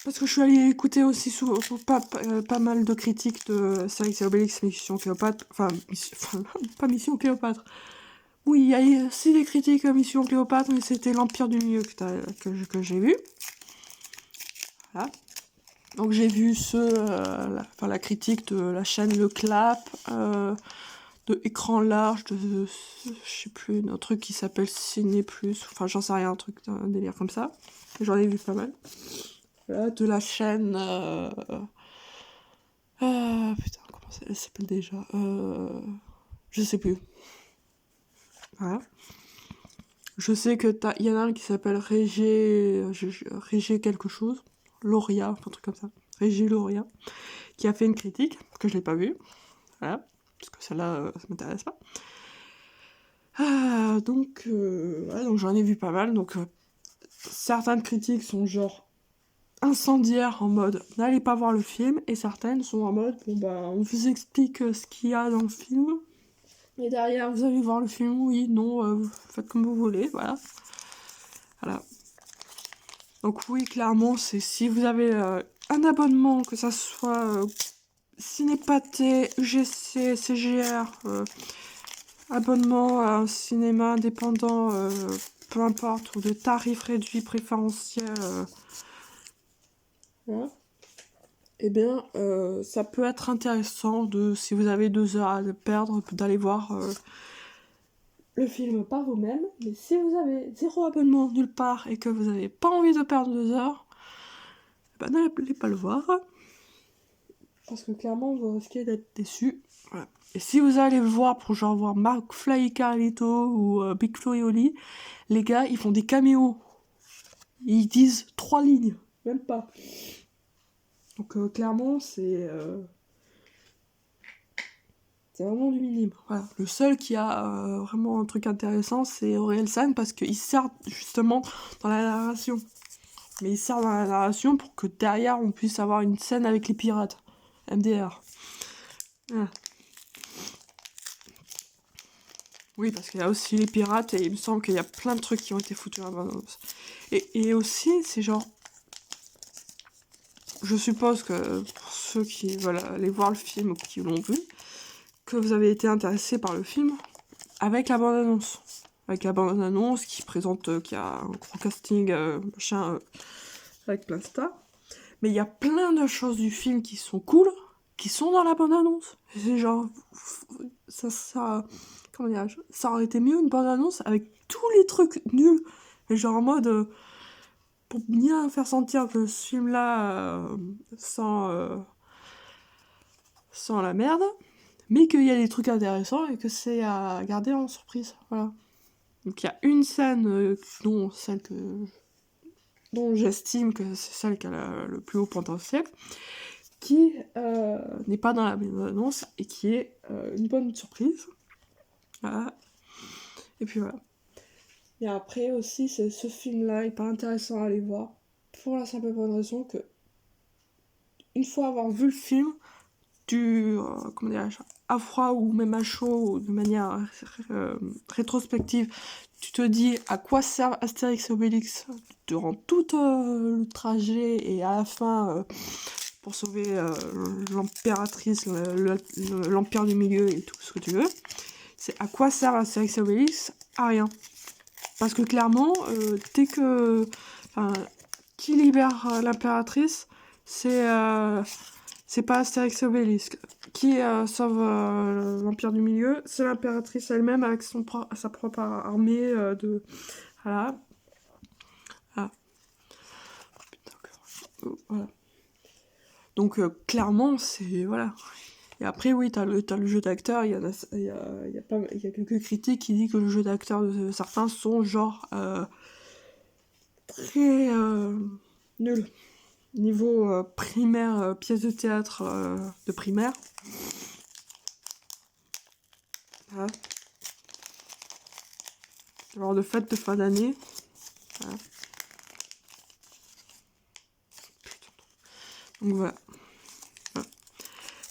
Parce que je suis allée écouter aussi pas mal de critiques de Astérix et Obélix, Mission Cléopâtre. Enfin, pas Mission Cléopâtre. Oui, il y a aussi des critiques à Mission Cléopâtre, mais c'était l'Empire du Milieu que j'ai vu. Voilà. Donc j'ai vu la critique de la chaîne Le Clap, de Écran Large, je sais plus, un truc qui s'appelle Ciné Plus, enfin j'en sais rien, un délire comme ça. J'en ai vu pas mal. Voilà, de la chaîne... putain, comment elle s'appelle déjà je sais plus. Voilà. Je sais que y en a un qui s'appelle Régé quelque chose, Lauria, un truc comme ça. Régé Lauria, qui a fait une critique, que je l'ai pas vue. Voilà, parce que celle-là, ça m'intéresse pas. Donc j'en ai vu pas mal. Donc certaines critiques sont genre incendiaires en mode n'allez pas voir le film, et certaines sont en mode bon bah on vous explique ce qu'il y a dans le film. Et derrière, vous allez voir le film, oui, non, vous faites comme vous voulez, voilà. Voilà. Donc oui, clairement, c'est si vous avez un abonnement, que ça soit Cinépathé, UGC, CGR, abonnement à un cinéma indépendant, peu importe, ou de tarifs réduits préférentiels, voilà. Eh bien, ça peut être intéressant si vous avez 2 heures à perdre, d'aller voir le film par vous-même. Mais si vous avez 0 abonnement nulle part et que vous n'avez pas envie de perdre 2 heures, ben n'allez pas le voir. Parce que clairement, vous risquez d'être déçus. Voilà. Et si vous allez le voir pour genre voir McFly et Carlito ou Big Flo et Oli, les gars, ils font des caméos. Ils disent 3 lignes, même pas. Donc clairement, c'est vraiment du minime. Voilà. Le seul qui a vraiment un truc intéressant, c'est Aurel San, parce qu'il sert justement dans la narration. Mais il sert dans la narration pour que derrière, on puisse avoir une scène avec les pirates. MDR. Voilà. Oui, parce qu'il y a aussi les pirates, et il me semble qu'il y a plein de trucs qui ont été foutus à la bande-annonce. Et aussi, c'est genre... Je suppose que pour ceux qui veulent aller voir le film ou qui l'ont vu, que vous avez été intéressé par le film avec la bande-annonce. Avec la bande-annonce qui présente qu'il y a un gros casting, machin, avec plein de stars. Mais il y a plein de choses du film qui sont cool, qui sont dans la bande-annonce. C'est genre... Comment dire, ça aurait été mieux une bande-annonce avec tous les trucs nuls. Et genre en mode... pour bien faire sentir que ce film-là sent la merde, mais qu'il y a des trucs intéressants et que c'est à garder en surprise. Voilà. Donc il y a une scène dont j'estime que c'est celle qui a le plus haut potentiel, qui n'est pas dans la bande-annonce et qui est une bonne surprise. Voilà. Et puis voilà. Et après aussi, ce film-là est pas intéressant à aller voir, pour la simple bonne raison que, une fois avoir vu le film, comment dirais-je, à froid ou même à chaud, ou de manière rétrospective, tu te dis à quoi servent Astérix et Obélix durant tout le trajet et à la fin pour sauver l'impératrice, l'empire du milieu et tout ce que tu veux. C'est à quoi servent Astérix et Obélix? À rien. Parce que clairement, dès que... qui libère l'impératrice, c'est pas Astérix et Obélix. Qui sauve l'Empire du Milieu, c'est l'impératrice elle-même avec sa propre armée de... Voilà. Ah. Putain, voilà. Donc clairement, c'est... Voilà. Et après, oui, t'as le jeu d'acteur, il y a quelques critiques qui disent que le jeu d'acteur de certains sont genre très nuls. Niveau primaire, pièce de théâtre de primaire. Voilà. Genre de fête de fin d'année. Voilà. Donc voilà.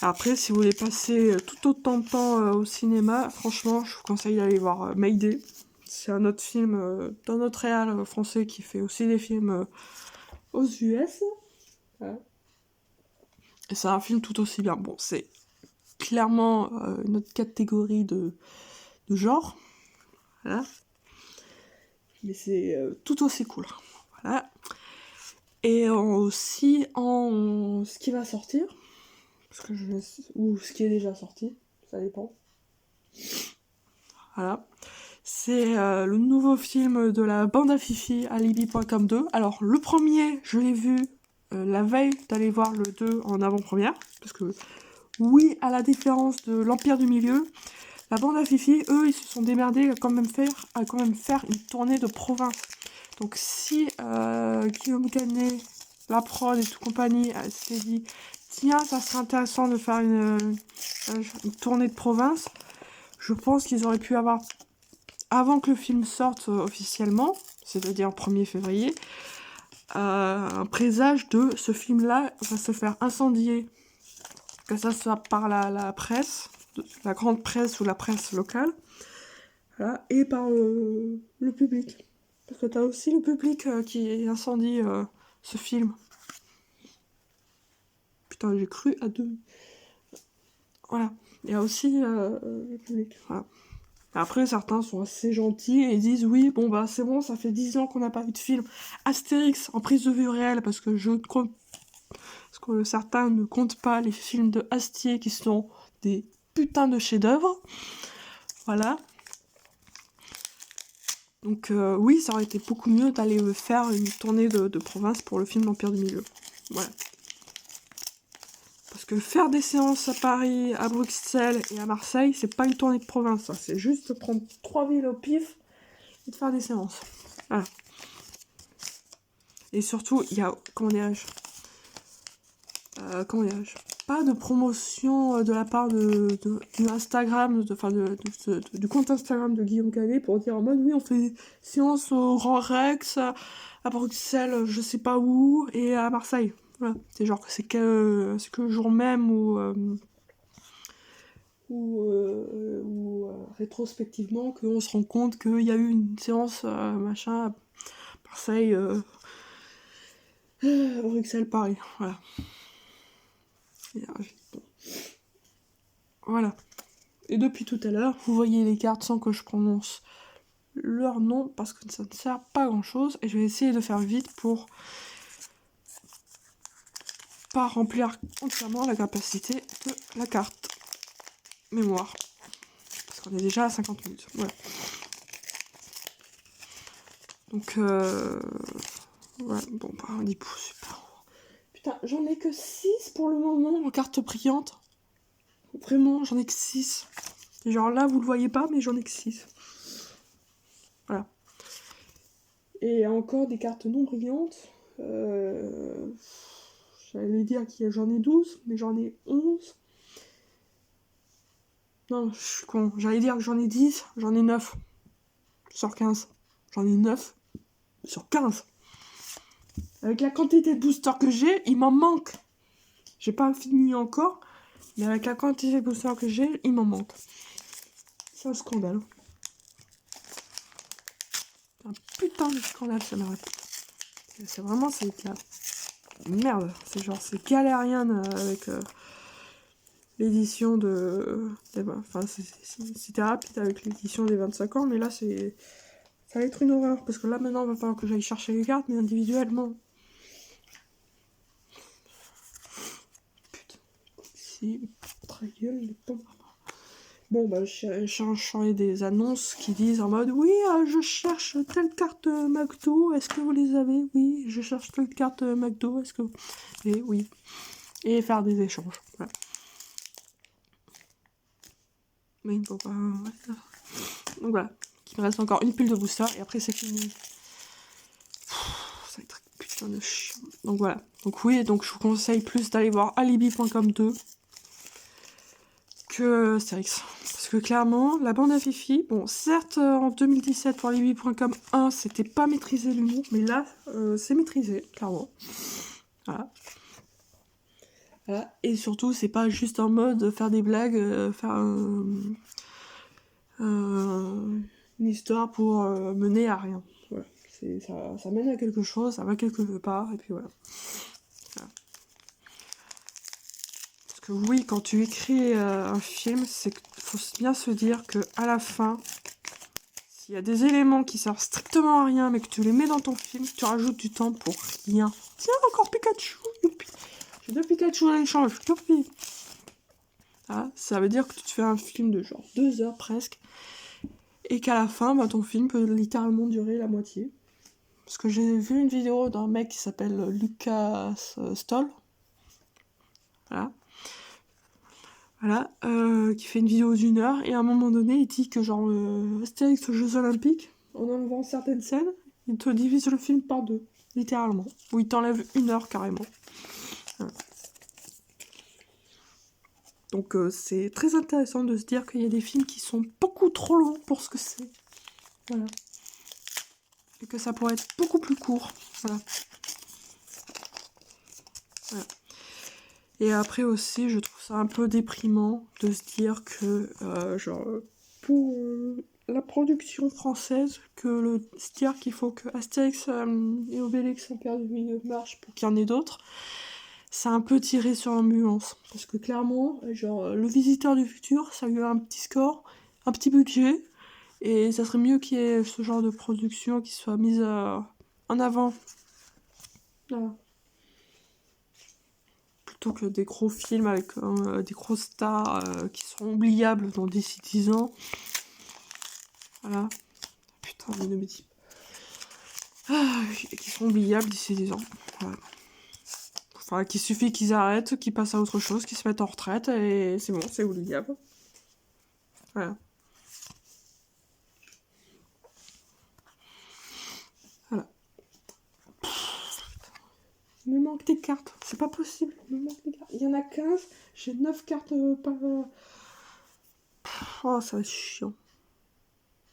Après, si vous voulez passer tout autant de temps au cinéma, franchement, je vous conseille d'aller voir Mayday. C'est un autre film d'un autre réal français qui fait aussi des films aux US. Voilà. Et c'est un film tout aussi bien. Bon, c'est clairement une autre catégorie de genre. Voilà. Mais c'est tout aussi cool. Voilà. Et aussi en ce qui va sortir. Ou ce qui est déjà sorti, ça dépend. Voilà. C'est le nouveau film de la bande à Fifi, Alibi.com 2. Alors, le premier, je l'ai vu la veille d'aller voir le 2 en avant-première. Parce que, oui, à la différence de l'Empire du Milieu, la bande à Fifi, eux, ils se sont démerdés à quand même faire une tournée de province. Donc, si Guillaume Canet, la prod et tout compagnie, s'est dit... Tiens, ça serait intéressant de faire une tournée de province. Je pense qu'ils auraient pu avoir, avant que le film sorte officiellement, c'est-à-dire le 1er février, un présage de ce film-là va se faire incendier. Que ça soit par la presse, la grande presse ou la presse locale, voilà, et par le public. Parce que t'as aussi le public qui incendie ce film. Putain, j'ai cru à deux. Voilà. Il y a aussi le public. Voilà. Après, certains sont assez gentils et disent oui, bon bah c'est bon, ça fait 10 ans qu'on n'a pas vu de film Astérix en prise de vue réelle parce que certains ne comptent pas les films de Astier qui sont des putains de chefs-d'œuvre. Voilà. Donc oui, ça aurait été beaucoup mieux d'aller faire une tournée de province pour le film L'Empire du Milieu. Voilà. Parce que faire des séances à Paris, à Bruxelles et à Marseille, c'est pas une tournée de province, ça. C'est juste prendre 3 villes au pif et de faire des séances. Voilà. Et surtout, il y a, comment dirais-je, pas de promotion de la part du Instagram, du compte Instagram de Guillaume Canet pour dire en mode oui, on fait des séances au Grand Rex, à Bruxelles, je sais pas où, et à Marseille. Voilà. C'est genre que c'est que le jour même ou rétrospectivement qu'on se rend compte qu'il y a eu une séance machin à Marseille, Bruxelles, Paris. Voilà. Voilà. Et depuis tout à l'heure, vous voyez les cartes sans que je prononce leur nom parce que ça ne sert pas à grand chose et je vais essayer de faire vite pour pas remplir entièrement la capacité de la carte mémoire parce qu'on est déjà à 50 minutes. Voilà. Donc Ouais, bon, bah, on dit super. Putain, j'en ai que 6 pour le moment en carte brillante. Vraiment, j'en ai que 6. Genre là, vous le voyez pas, mais j'en ai que 6. Voilà. Et encore des cartes non brillantes. J'allais dire que j'en ai 12, mais j'en ai 11. Non, je suis con. J'allais dire que j'en ai 10, j'en ai 9 sur 15. J'en ai 9 sur 15. Avec la quantité de boosters que j'ai, il m'en manque. J'ai pas fini encore, mais avec la quantité de boosters que j'ai, il m'en manque. C'est un scandale. C'est un putain de scandale, ça m'arrête. C'est vraiment, c'est de la merde. C'est genre, c'est galérien avec l'édition de... Enfin, c'était rapide avec l'édition des 25 ans, mais là, c'est... Ça va être une horreur, parce que là, maintenant, il va falloir que j'aille chercher les cartes, mais individuellement. Putain. Si, ta gueule, les pauvres. Bon, bah, j'ai changé des annonces qui disent en mode oui, je cherche telle carte McDo, est-ce que vous les avez? Oui, je cherche telle carte McDo, est-ce que vous... Et oui. Et faire des échanges. Voilà. Mais il ne faut pas. Donc voilà. Il me reste encore une pile de booster et après c'est fini. Ça va être putain de chiant. Donc voilà. Donc oui, donc je vous conseille plus d'aller voir alibi.com 2 que Astérix. Parce que clairement, la bande à Fifi, bon, certes, en 2017 pour alibi.com 1, c'était pas maîtrisé l'humour, mais là, c'est maîtrisé, clairement. Voilà. Voilà. Et surtout, c'est pas juste en mode faire des blagues, faire une histoire pour mener à rien. Voilà. Ça mène à quelque chose, ça va quelque part, et puis voilà. Parce que oui, quand tu écris un film, c'est faut bien se dire que à la fin, s'il y a des éléments qui servent strictement à rien, mais que tu les mets dans ton film, tu rajoutes du temps pour rien. Tiens, encore Pikachu, youpi. J'ai 2 Pikachu à l'échange, youpi. Ah, ça veut dire que tu te fais un film de genre 2 heures presque, et qu'à la fin, bah, ton film peut littéralement durer la moitié. Parce que j'ai vu une vidéo d'un mec qui s'appelle Lucas Stoll. Voilà. Voilà. Qui fait une vidéo d'1 heure. Et à un moment donné, il dit que genre Astérix aux Jeux Olympiques, en enlevant certaines scènes, il te divise le film par 2. Littéralement. Ou il t'enlève 1 heure carrément. Voilà. Donc c'est très intéressant de se dire qu'il y a des films qui sont beaucoup trop longs pour ce que c'est. Voilà. Et que ça pourrait être beaucoup plus court. Voilà. Voilà. Et après aussi, je trouve ça un peu déprimant de se dire que, genre, pour la production française, se dire qu'il faut que Astérix et Obélix Empire du Milieu marche pour qu'il y en ait d'autres, c'est un peu tiré sur l'ambulance. Parce que clairement, genre, Le Visiteur du Futur, ça a eu un petit score, un petit budget, et ça serait mieux qu'il y ait ce genre de production qui soit mise en avant. Voilà. Plutôt que des gros films avec des grosses stars qui seront oubliables dans d'ici 10 ans. Voilà. Putain, mais ne me dis pas. Qui seront oubliables d'ici 10 ans. Voilà. Enfin, qu'il suffit qu'ils arrêtent, qu'ils passent à autre chose, qu'ils se mettent en retraite et c'est bon, c'est oubliable. Voilà. Voilà. Il me manque des cartes. C'est pas possible. Il me manque des cartes. Il y en a 15. J'ai 9 cartes par... Oh, ça va être chiant.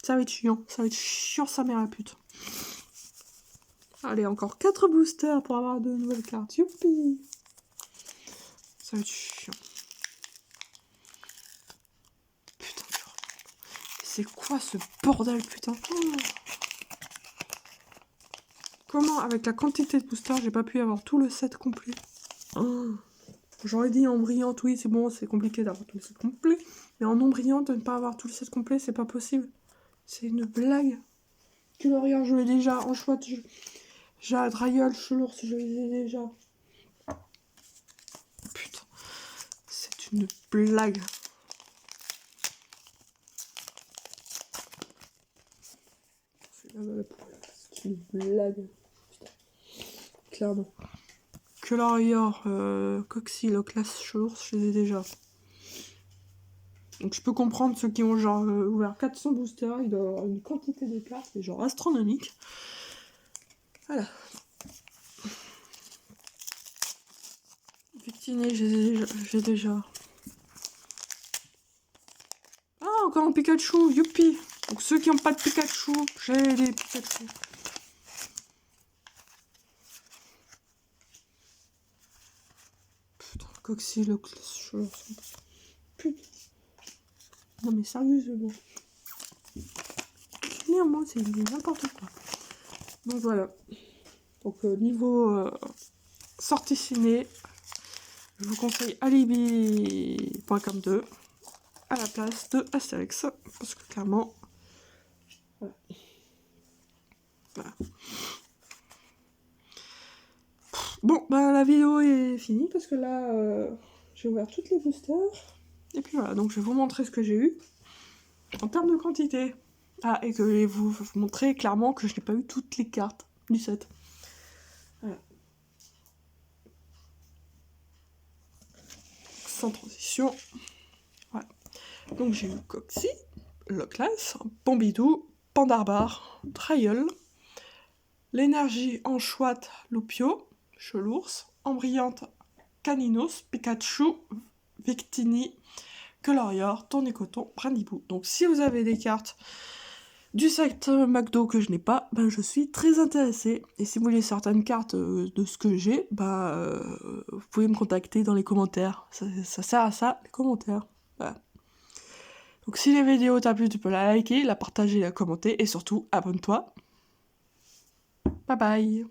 Ça va être chiant. Ça va être chiant, sa mère la pute. Allez, encore 4 boosters pour avoir de nouvelles cartes. Youpi! Ça va être chiant. Putain, c'est quoi ce bordel, putain? Oh. Comment, avec la quantité de boosters, j'ai pas pu avoir tout le set complet? Oh. J'aurais dit en brillante, oui, c'est bon, c'est compliqué d'avoir tout le set complet. Mais en non brillante, de ne pas avoir tout le set complet, c'est pas possible. C'est une blague. Tu le regardes, je l'ai déjà. En choix, j'ai Drayeul, Chelours, je les ai déjà. Putain. C'est une blague. C'est une blague. Putain. clairement. Colorior, Coxy, Loclas, Chalours, je les ai déjà. Donc je peux comprendre ceux qui ont genre ouvert 400 boosters, ils doivent avoir une quantité de cartes, mais genre astronomique. Voilà. Victini, j'ai déjà. Ah, encore un Pikachu, youpi. Donc ceux qui n'ont pas de Pikachu, j'ai des Pikachu. Putain, Coxy, Loclas, putain. Non mais sérieusement. Néanmoins, c'est n'importe quoi. Donc voilà. Donc niveau sortie ciné, je vous conseille Alibi.com 2 à la place de Astérix. Parce que clairement... Voilà. Voilà. Bon, bah la vidéo est finie parce que là, j'ai ouvert toutes les boosters. Et puis voilà, donc je vais vous montrer ce que j'ai eu en termes de quantité. Ah, et que je vais vous montrer clairement que je n'ai pas eu toutes les cartes du set. Voilà. Sans transition. Voilà. Donc j'ai eu Coxy, Loclas, Pompidou, Pandarbar, Trial, l'énergie en chouette, Lupio, Chelours, Embrillante, Caninos, Pikachu, Victini, Colorior, Tournicoton, Brindibou. Donc si vous avez des cartes du set McDo que je n'ai pas, ben je suis très intéressée. Et si vous voulez certaines cartes de ce que j'ai, vous pouvez me contacter dans les commentaires. Ça sert à ça, les commentaires. Voilà. Donc si la vidéo t'a plu, tu peux la liker, la partager, la commenter et surtout abonne-toi. Bye bye.